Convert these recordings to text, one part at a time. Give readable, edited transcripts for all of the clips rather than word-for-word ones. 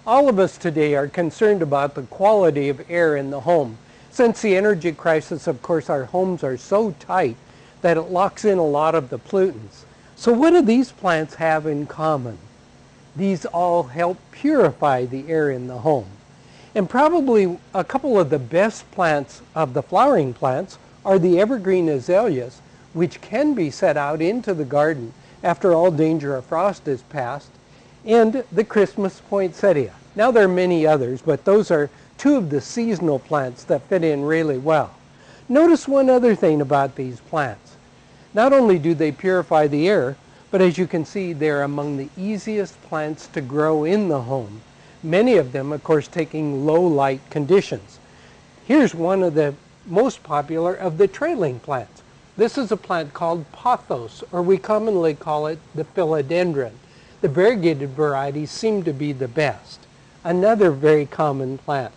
All of us today are concerned about the quality of air in the home. Since the energy crisis, of course, our homes are so tight that it locks in a lot of the pollutants. So what do these plants have in common? These all help purify the air in the home. And probably a couple of the best plants of the flowering plants are the Evergreen Azaleas, which can be set out into the garden after all danger of frost is past, and the Christmas Poinsettia. Now there are many others, but those are two of the seasonal plants that fit in really well. Notice one other thing about these plants. Not only do they purify the air, but as you can see, they're among the easiest plants to grow in the home. Many of them, of course, taking low light conditions. Here's one of the most popular of the trailing plants. This is a plant called Pothos, or we commonly call it the philodendron. The variegated varieties seem to be the best. Another very common plant,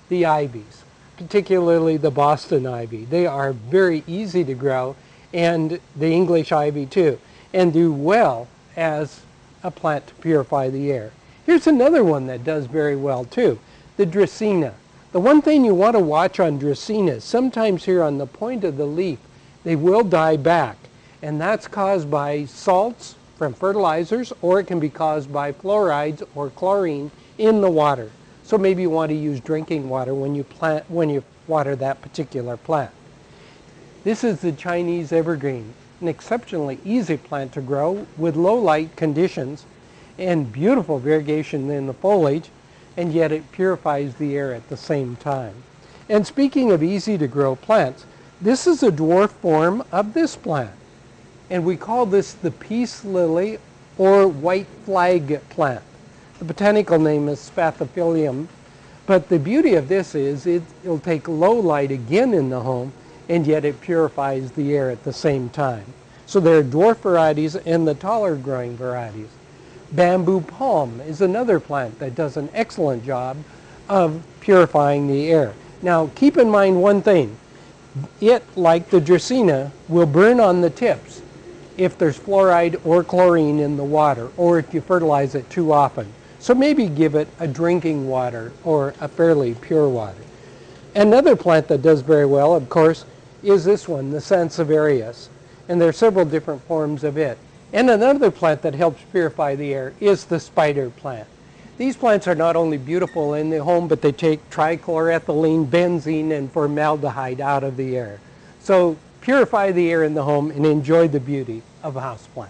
the ivies, particularly the Boston ivy. They are very easy to grow, and the English ivy too, and do well as a plant to purify the air. Here's another one that does very well too, the Dracaena. The one thing you want to watch on Dracaena is sometimes here on the point of the leaf, they will die back, and that's caused by salts from fertilizers, or it can be caused by fluorides or chlorine in the water. So maybe you want to use drinking water when you water that particular plant. This is the Chinese Evergreen, an exceptionally easy plant to grow with low light conditions and beautiful variegation in the foliage, and yet it purifies the air at the same time. And speaking of easy to grow plants, this is a dwarf form of this plant. And we call this the peace lily or white flag plant. The botanical name is Spathiphyllum, but the beauty of this is it'll take low light again in the home, and yet it purifies the air at the same time. So there are dwarf varieties and the taller growing varieties. Bamboo palm is another plant that does an excellent job of purifying the air. Now keep in mind one thing, it, like the Dracaena, will burn on the tips if there's fluoride or chlorine in the water, or if you fertilize it too often. So maybe give it a drinking water or a fairly pure water. Another plant that does very well, of course, is this one, the Sansevieria. And there are several different forms of it. And another plant that helps purify the air is the spider plant. These plants are not only beautiful in the home, but they take trichloroethylene, benzene, and formaldehyde out of the air. So purify the air in the home and enjoy the beauty of a houseplant.